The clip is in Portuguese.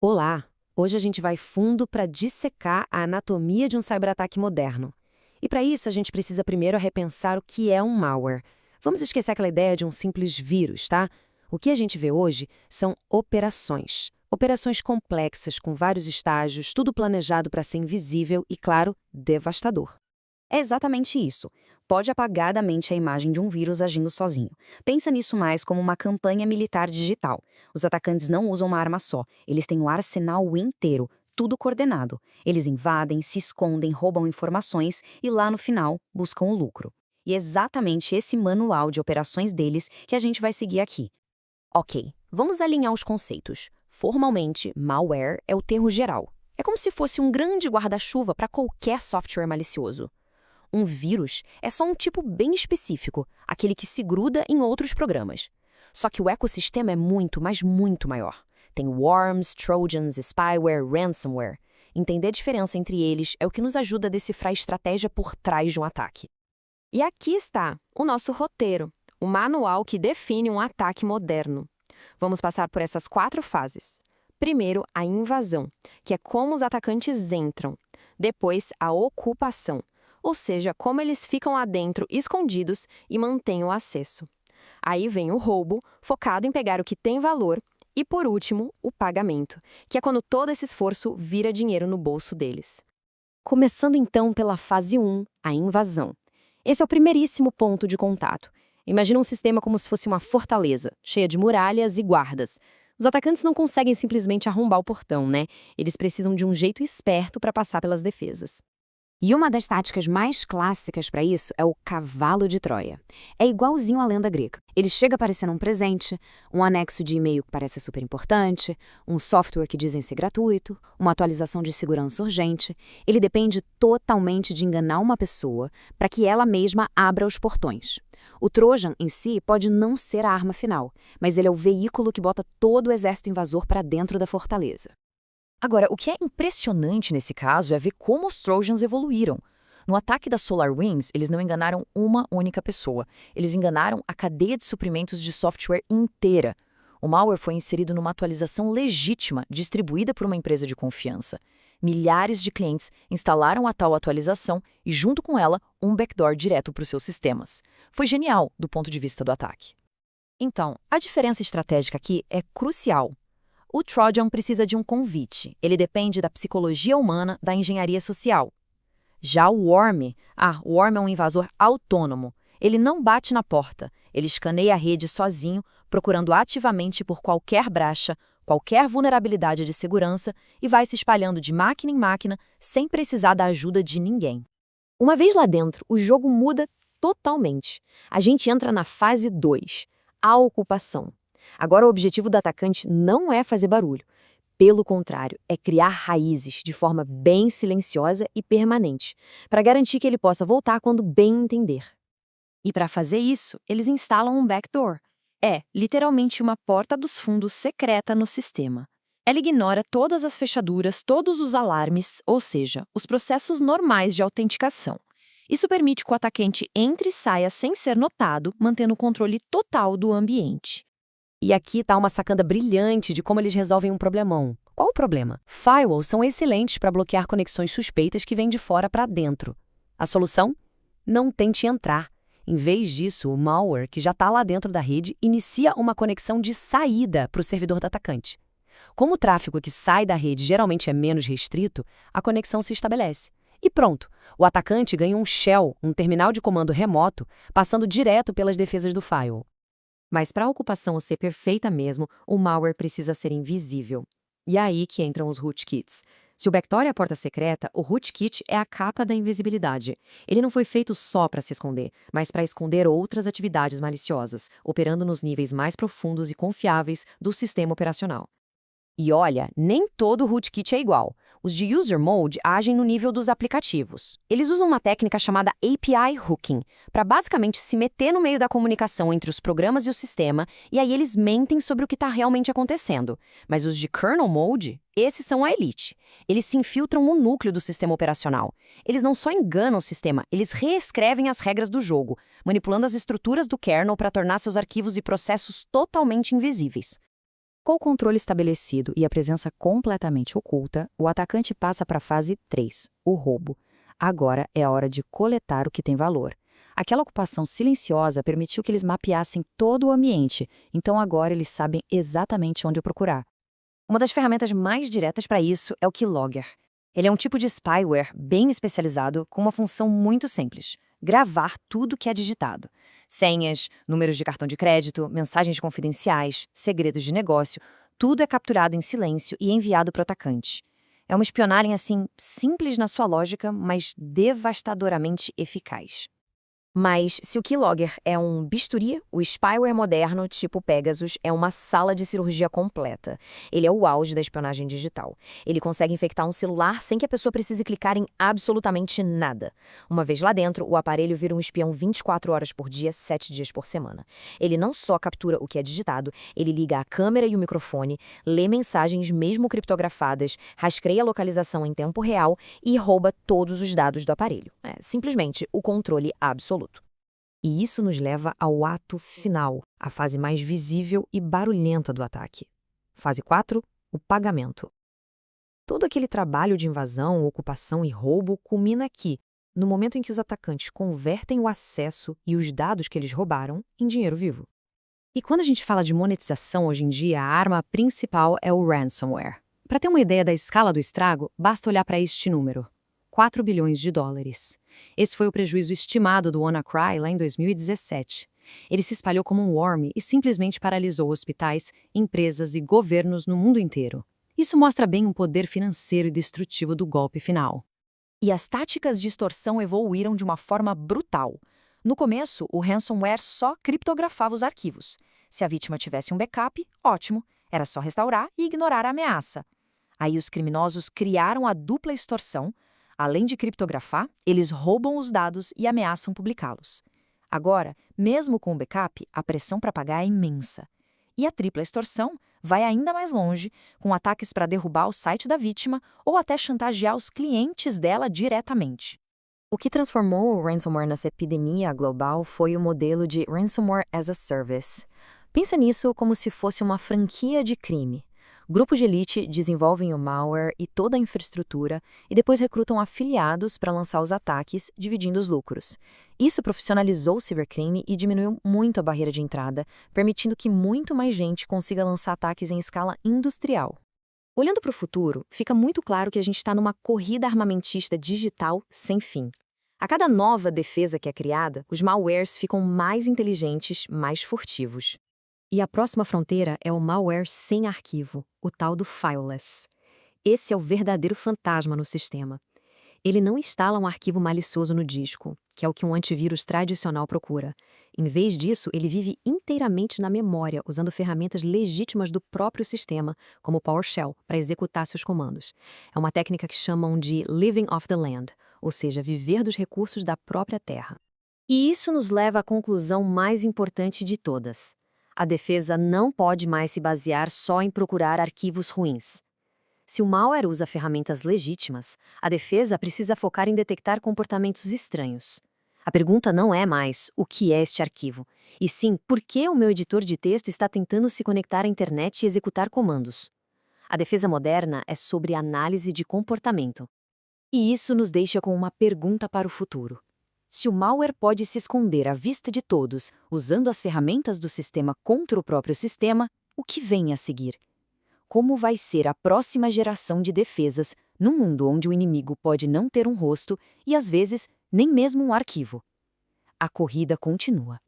Olá! Hoje a gente vai fundo para dissecar a anatomia de um cyberataque moderno. E para isso a gente precisa primeiro repensar o que é um malware. Vamos esquecer aquela ideia de um simples vírus, tá? O que a gente vê hoje são operações. Operações complexas com vários estágios, tudo planejado para ser invisível e, claro, devastador. É exatamente isso. Pode apagar da mente a imagem de um vírus agindo sozinho. Pensa nisso mais como uma campanha militar digital. Os atacantes não usam uma arma só, eles têm um arsenal inteiro, tudo coordenado. Eles invadem, se escondem, roubam informações e lá no final buscam o lucro. E é exatamente esse manual de operações deles que a gente vai seguir aqui. Ok, vamos alinhar os conceitos. Formalmente, malware é o termo geral. É como se fosse um grande guarda-chuva para qualquer software malicioso. Um vírus é só um tipo bem específico, aquele que se gruda em outros programas. Só que o ecossistema é muito, mas muito maior. Tem worms, trojans, spyware, ransomware. Entender a diferença entre eles é o que nos ajuda a decifrar a estratégia por trás de um ataque. E aqui está o nosso roteiro, o manual que define um ataque moderno. Vamos passar por essas 4 fases. Primeiro, a invasão, que é como os atacantes entram. Depois, a ocupação, ou seja, como eles ficam lá dentro escondidos e mantêm o acesso. Aí vem o roubo, focado em pegar o que tem valor. E, por último, o pagamento, que é quando todo esse esforço vira dinheiro no bolso deles. Começando então pela fase 1, a invasão. Esse é o primeiríssimo ponto de contato. Imagina um sistema como se fosse uma fortaleza, cheia de muralhas e guardas. Os atacantes não conseguem simplesmente arrombar o portão, né? Eles precisam de um jeito esperto para passar pelas defesas. E uma das táticas mais clássicas para isso é o cavalo de Troia. É igualzinho à lenda grega. Ele chega parecendo um presente, um anexo de e-mail que parece super importante, um software que dizem ser gratuito, uma atualização de segurança urgente. Ele depende totalmente de enganar uma pessoa para que ela mesma abra os portões. O Trojan em si pode não ser a arma final, mas ele é o veículo que bota todo o exército invasor para dentro da fortaleza. Agora, o que é impressionante nesse caso é ver como os Trojans evoluíram. No ataque da SolarWinds, eles não enganaram uma única pessoa. Eles enganaram a cadeia de suprimentos de software inteira. O malware foi inserido numa atualização legítima, distribuída por uma empresa de confiança. Milhares de clientes instalaram a tal atualização e, junto com ela, um backdoor direto para os seus sistemas. Foi genial do ponto de vista do ataque. Então, a diferença estratégica aqui é crucial. O Trojan precisa de um convite. Ele depende da psicologia humana, da engenharia social. Já o Worm é um invasor autônomo. Ele não bate na porta. Ele escaneia a rede sozinho, procurando ativamente por qualquer brecha, qualquer vulnerabilidade de segurança e vai se espalhando de máquina em máquina sem precisar da ajuda de ninguém. Uma vez lá dentro, o jogo muda totalmente. A gente entra na fase 2, a ocupação. Agora, o objetivo do atacante não é fazer barulho. Pelo contrário, é criar raízes de forma bem silenciosa e permanente, para garantir que ele possa voltar quando bem entender. E para fazer isso, eles instalam um backdoor. É, literalmente uma porta dos fundos secreta no sistema. Ela ignora todas as fechaduras, todos os alarmes, ou seja, os processos normais de autenticação. Isso permite que o atacante entre e saia sem ser notado, mantendo o controle total do ambiente. E aqui está uma sacada brilhante de como eles resolvem um problemão. Qual o problema? Firewalls são excelentes para bloquear conexões suspeitas que vêm de fora para dentro. A solução? Não tente entrar. Em vez disso, o malware, que já está lá dentro da rede, inicia uma conexão de saída para o servidor do atacante. Como o tráfego que sai da rede geralmente é menos restrito, a conexão se estabelece. E pronto, o atacante ganha um shell, um terminal de comando remoto, passando direto pelas defesas do firewall. Mas para a ocupação ser perfeita mesmo, o malware precisa ser invisível. E é aí que entram os rootkits. Se o backdoor é a porta secreta, o rootkit é a capa da invisibilidade. Ele não foi feito só para se esconder, mas para esconder outras atividades maliciosas, operando nos níveis mais profundos e confiáveis do sistema operacional. E olha, nem todo rootkit é igual. Os de User Mode agem no nível dos aplicativos. Eles usam uma técnica chamada API Hooking, para basicamente se meter no meio da comunicação entre os programas e o sistema, e aí eles mentem sobre o que está realmente acontecendo. Mas os de Kernel Mode, esses são a elite. Eles se infiltram no núcleo do sistema operacional. Eles não só enganam o sistema, eles reescrevem as regras do jogo, manipulando as estruturas do kernel para tornar seus arquivos e processos totalmente invisíveis. Com o controle estabelecido e a presença completamente oculta, o atacante passa para a fase 3, o roubo. Agora é a hora de coletar o que tem valor. Aquela ocupação silenciosa permitiu que eles mapeassem todo o ambiente, então agora eles sabem exatamente onde o procurar. Uma das ferramentas mais diretas para isso é o Keylogger. Ele é um tipo de spyware bem especializado com uma função muito simples: gravar tudo que é digitado. Senhas, números de cartão de crédito, mensagens confidenciais, segredos de negócio, tudo é capturado em silêncio e enviado para o atacante. É uma espionagem assim simples na sua lógica, mas devastadoramente eficaz. Mas se o Keylogger é um bisturi, o spyware moderno, tipo Pegasus, é uma sala de cirurgia completa. Ele é o auge da espionagem digital. Ele consegue infectar um celular sem que a pessoa precise clicar em absolutamente nada. Uma vez lá dentro, o aparelho vira um espião 24 horas por dia, 7 dias por semana. Ele não só captura o que é digitado, ele liga a câmera e o microfone, lê mensagens mesmo criptografadas, rastreia a localização em tempo real e rouba todos os dados do aparelho. É simplesmente o controle absoluto. E isso nos leva ao ato final, a fase mais visível e barulhenta do ataque. Fase 4, o pagamento. Todo aquele trabalho de invasão, ocupação e roubo culmina aqui, no momento em que os atacantes convertem o acesso e os dados que eles roubaram em dinheiro vivo. E quando a gente fala de monetização hoje em dia, a arma principal é o ransomware. Para ter uma ideia da escala do estrago, basta olhar para este número: 4 bilhões de dólares. Esse foi o prejuízo estimado do WannaCry lá em 2017. Ele se espalhou como um worm e simplesmente paralisou hospitais, empresas e governos no mundo inteiro. Isso mostra bem o poder financeiro e destrutivo do golpe final. E as táticas de extorsão evoluíram de uma forma brutal. No começo, o ransomware só criptografava os arquivos. Se a vítima tivesse um backup, ótimo, era só restaurar e ignorar a ameaça. Aí os criminosos criaram a dupla extorsão. Além de criptografar, eles roubam os dados e ameaçam publicá-los. Agora, mesmo com o backup, a pressão para pagar é imensa. E a tripla extorsão vai ainda mais longe, com ataques para derrubar o site da vítima ou até chantagear os clientes dela diretamente. O que transformou o ransomware nessa epidemia global foi o modelo de Ransomware as a Service. Pensa nisso como se fosse uma franquia de crime. Grupos de elite desenvolvem o malware e toda a infraestrutura e depois recrutam afiliados para lançar os ataques, dividindo os lucros. Isso profissionalizou o cibercrime e diminuiu muito a barreira de entrada, permitindo que muito mais gente consiga lançar ataques em escala industrial. Olhando para o futuro, fica muito claro que a gente está numa corrida armamentista digital sem fim. A cada nova defesa que é criada, os malwares ficam mais inteligentes, mais furtivos. E a próxima fronteira é o malware sem arquivo, o tal do fileless. Esse é o verdadeiro fantasma no sistema. Ele não instala um arquivo malicioso no disco, que é o que um antivírus tradicional procura. Em vez disso, ele vive inteiramente na memória, usando ferramentas legítimas do próprio sistema, como o PowerShell, para executar seus comandos. É uma técnica que chamam de living off the land, ou seja, viver dos recursos da própria terra. E isso nos leva à conclusão mais importante de todas. A defesa não pode mais se basear só em procurar arquivos ruins. Se o malware usa ferramentas legítimas, a defesa precisa focar em detectar comportamentos estranhos. A pergunta não é mais o que é este arquivo, e sim por que o meu editor de texto está tentando se conectar à internet e executar comandos. A defesa moderna é sobre análise de comportamento. E isso nos deixa com uma pergunta para o futuro. Se o malware pode se esconder à vista de todos, usando as ferramentas do sistema contra o próprio sistema, o que vem a seguir? Como vai ser a próxima geração de defesas num mundo onde o inimigo pode não ter um rosto e, às vezes, nem mesmo um arquivo? A corrida continua.